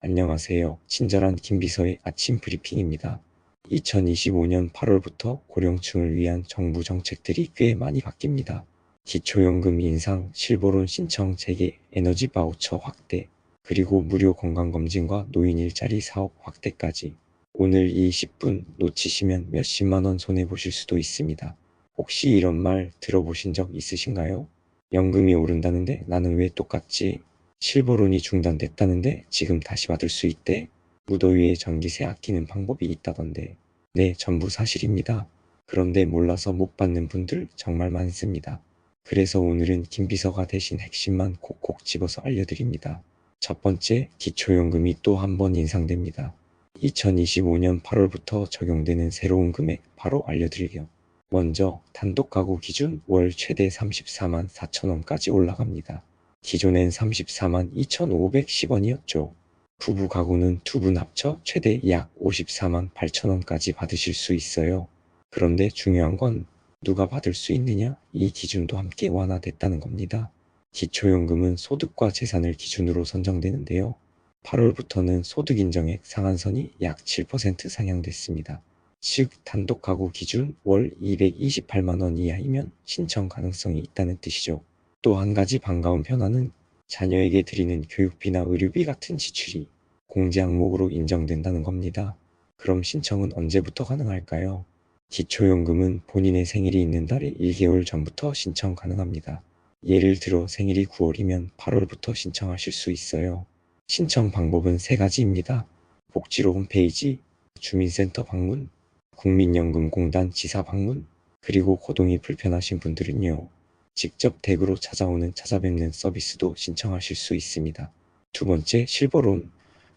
안녕하세요. 친절한 김비서의 아침 브리핑입니다. 2025년 8월부터 고령층을 위한 정부 정책들이 꽤 많이 바뀝니다. 기초연금 인상, 실버론 신청 재개, 에너지 바우처 확대, 그리고 무료 건강검진과 노인 일자리 사업 확대까지. 오늘 이 10분 놓치시면 몇십만 원 손해보실 수도 있습니다. 혹시 이런 말 들어보신 적 있으신가요? 연금이 오른다는데 나는 왜 똑같지? 실버론이 중단됐다는데 지금 다시 받을 수 있대? 무더위에 전기세 아끼는 방법이 있다던데. 네, 전부 사실입니다. 그런데 몰라서 못 받는 분들 정말 많습니다. 그래서 오늘은 김비서가 대신 핵심만 콕콕 집어서 알려드립니다. 첫 번째, 기초연금이 또 한 번 인상됩니다. 2025년 8월부터 적용되는 새로운 금액 바로 알려드릴게요. 먼저 단독가구 기준 월 최대 34만 4천 원까지 올라갑니다. 기존엔 34만 2,510원이었죠. 부부 가구는 두 분 합쳐 최대 약 54만 8천 원까지 받으실 수 있어요. 그런데 중요한 건 누가 받을 수 있느냐? 이 기준도 함께 완화됐다는 겁니다. 기초연금은 소득과 재산을 기준으로 선정되는데요. 8월부터는 소득인정액 상한선이 약 7% 상향됐습니다. 즉 단독 가구 기준 월 228만 원 이하이면 신청 가능성이 있다는 뜻이죠. 또 한 가지 반가운 변화는 자녀에게 드리는 교육비나 의료비 같은 지출이 공제 항목으로 인정된다는 겁니다. 그럼 신청은 언제부터 가능할까요? 기초연금은 본인의 생일이 있는 달의 1개월 전부터 신청 가능합니다. 예를 들어 생일이 9월이면 8월부터 신청하실 수 있어요. 신청 방법은 세 가지입니다. 복지로 홈페이지, 주민센터 방문, 국민연금공단 지사 방문, 그리고 거동이 불편하신 분들은요. 직접 댁으로 찾아오는 찾아뵙는 서비스도 신청하실 수 있습니다. 두 번째, 실버론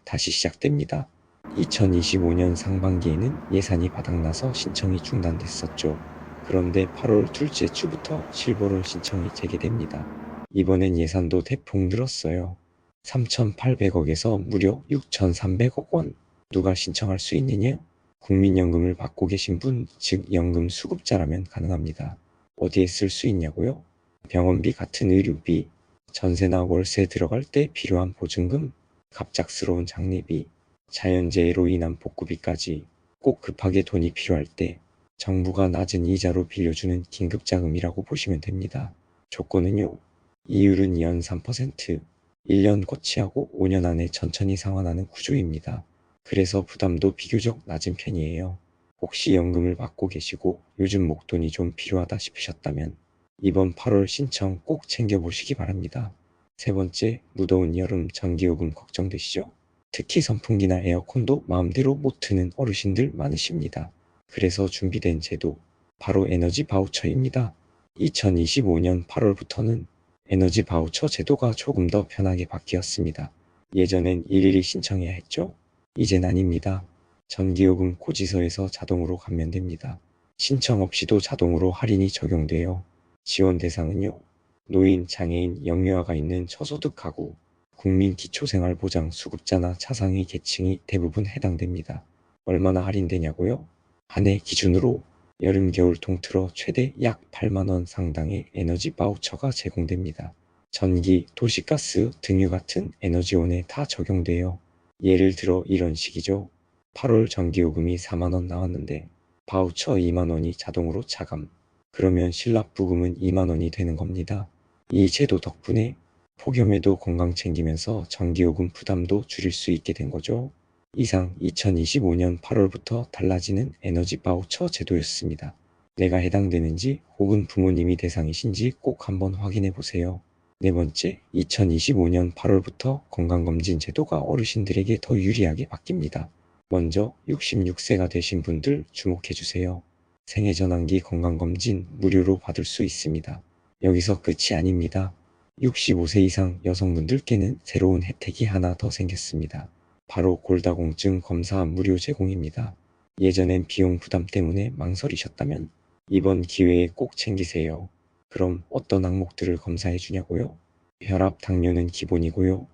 다시 시작됩니다. 2025년 상반기에는 예산이 바닥나서 신청이 중단됐었죠. 그런데 8월 둘째 주부터 실버론 신청이 재개됩니다. 이번엔 예산도 대폭 늘었어요. 3,800억에서 무려 6,300억 원. 누가 신청할 수 있느냐? 국민연금을 받고 계신 분, 즉 연금 수급자라면 가능합니다. 어디에 쓸 수 있냐고요? 병원비 같은 의료비, 전세나 월세 들어갈 때 필요한 보증금, 갑작스러운 장례비, 자연재해로 인한 복구비까지 꼭 급하게 돈이 필요할 때 정부가 낮은 이자로 빌려주는 긴급자금이라고 보시면 됩니다. 조건은요. 이율은 연 3%, 1년 고치하고 5년 안에 천천히 상환하는 구조입니다. 그래서 부담도 비교적 낮은 편이에요. 혹시 연금을 받고 계시고 요즘 목돈이 좀 필요하다 싶으셨다면 이번 8월 신청 꼭 챙겨보시기 바랍니다. 세 번째, 무더운 여름 전기요금 걱정되시죠? 특히 선풍기나 에어컨도 마음대로 못 트는 어르신들 많으십니다. 그래서 준비된 제도, 바로 에너지 바우처입니다. 2025년 8월부터는 에너지 바우처 제도가 조금 더 편하게 바뀌었습니다. 예전엔 일일이 신청해야 했죠? 이젠 아닙니다. 전기요금 고지서에서 자동으로 감면됩니다. 신청 없이도 자동으로 할인이 적용돼요. 지원 대상은요. 노인, 장애인, 영유아가 있는 저소득 가구, 국민기초생활보장 수급자나 차상위 계층이 대부분 해당됩니다. 얼마나 할인되냐고요? 한 해 기준으로 여름, 겨울 통틀어 최대 약 8만 원 상당의 에너지 바우처가 제공됩니다. 전기, 도시가스, 등유 같은 에너지원에 다 적용돼요. 예를 들어 이런 식이죠. 8월 전기요금이 4만 원 나왔는데 바우처 2만 원이 자동으로 차감. 그러면 실납부금은 2만 원이 되는 겁니다. 이 제도 덕분에 폭염에도 건강 챙기면서 전기요금 부담도 줄일 수 있게 된 거죠. 이상 2025년 8월부터 달라지는 에너지 바우처 제도였습니다. 내가 해당되는지 혹은 부모님이 대상이신지 꼭 한번 확인해 보세요. 네 번째, 2025년 8월부터 건강검진 제도가 어르신들에게 더 유리하게 바뀝니다. 먼저 66세가 되신 분들 주목해 주세요. 생애전환기 건강검진 무료로 받을 수 있습니다. 여기서 끝이 아닙니다. 65세 이상 여성분들께는 새로운 혜택이 하나 더 생겼습니다. 바로 골다공증 검사 무료 제공입니다. 예전엔 비용 부담 때문에 망설이셨다면 이번 기회에 꼭 챙기세요. 그럼 어떤 항목들을 검사해 주냐고요? 혈압, 당뇨는 기본이고요.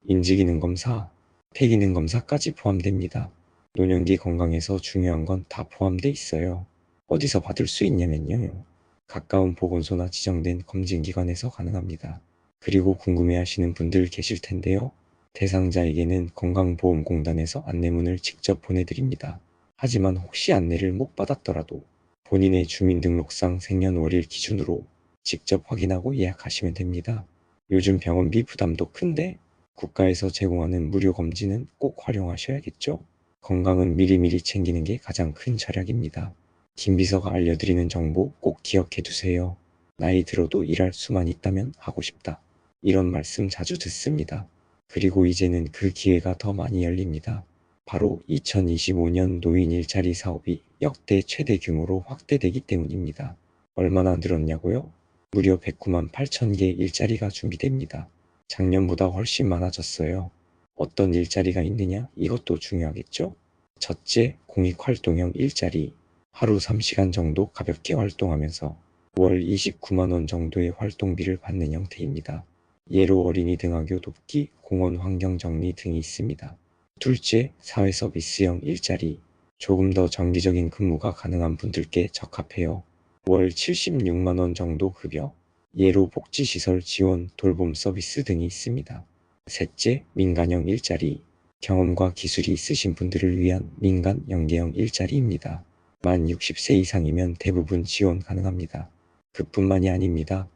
인지기능 검사, 폐기능 검사까지 포함됩니다. 노년기 건강에서 중요한 건 다 포함돼 있어요. 어디서 받을 수 있냐면요. 가까운 보건소나 지정된 검진기관에서 가능합니다. 그리고 궁금해하시는 분들 계실 텐데요. 대상자에게는 건강보험공단에서 안내문을 직접 보내드립니다. 하지만 혹시 안내를 못 받았더라도 본인의 주민등록상 생년월일 기준으로 직접 확인하고 예약하시면 됩니다. 요즘 병원비 부담도 큰데 국가에서 제공하는 무료 검진은 꼭 활용하셔야겠죠? 건강은 미리미리 챙기는 게 가장 큰 절약입니다. 김비서가 알려드리는 정보 꼭 기억해 두세요. 나이 들어도 일할 수만 있다면 하고 싶다. 이런 말씀 자주 듣습니다. 그리고 이제는 그 기회가 더 많이 열립니다. 바로 2025년 노인 일자리 사업이 역대 최대 규모로 확대되기 때문입니다. 얼마나 늘었냐고요? 무려 109만 8천 개의 일자리가 준비됩니다. 작년보다 훨씬 많아졌어요. 어떤 일자리가 있느냐? 이것도 중요하겠죠? 첫째, 공익활동형 일자리. 하루 3시간 정도 가볍게 활동하면서 월 29만 원 정도의 활동비를 받는 형태입니다. 예로 어린이 등하교 돕기, 공원 환경 정리 등이 있습니다. 둘째, 사회 서비스형 일자리. 조금 더 정기적인 근무가 가능한 분들께 적합해요. 월 76만 원 정도 급여. 예로 복지시설 지원, 돌봄 서비스 등이 있습니다. 셋째, 민간형 일자리. 경험과 기술이 있으신 분들을 위한 민간 연계형 일자리입니다. 만 60세 이상이면 대부분 지원 가능합니다. 그뿐만이 아닙니다.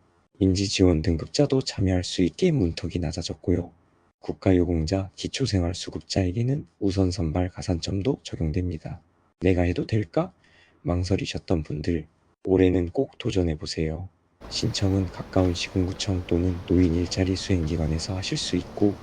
인지지원 등급자도 참여할 수 있게 문턱이 낮아졌고요. 국가유공자, 기초생활수급자에게는 우선 선발 가산점도 적용됩니다. 내가 해도 될까? 망설이셨던 분들, 올해는 꼭 도전해보세요. 신청은 가까운 시군구청 또는 노인 일자리 수행기관에서 하실 수 있고,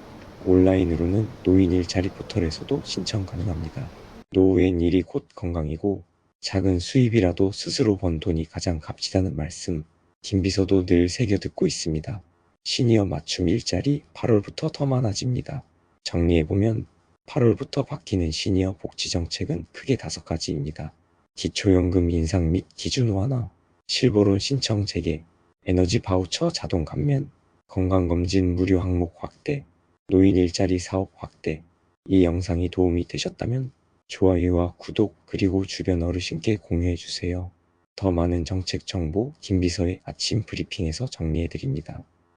온라인으로는 노인 일자리 포털에서도 신청 가능합니다. 노후엔 일이 곧 건강이고 작은 수입이라도 스스로 번 돈이 가장 값지다는 말씀, 김비서도 늘 새겨 듣고 있습니다. 시니어 맞춤 일자리 8월부터 더 많아집니다. 정리해보면 8월부터 바뀌는 시니어 복지 정책은 크게 5가지입니다. 기초연금 인상 및 기준 완화, 실버론 신청 재개, 에너지 바우처 자동 감면, 건강검진 무료 항목 확대, 노인 일자리 사업 확대. 이 영상이 도움이 되셨다면 좋아요와 구독 그리고 주변 어르신께 공유해주세요. 더 많은 정책 정보 김비서의 아침 브리핑에서 정리해드립니다.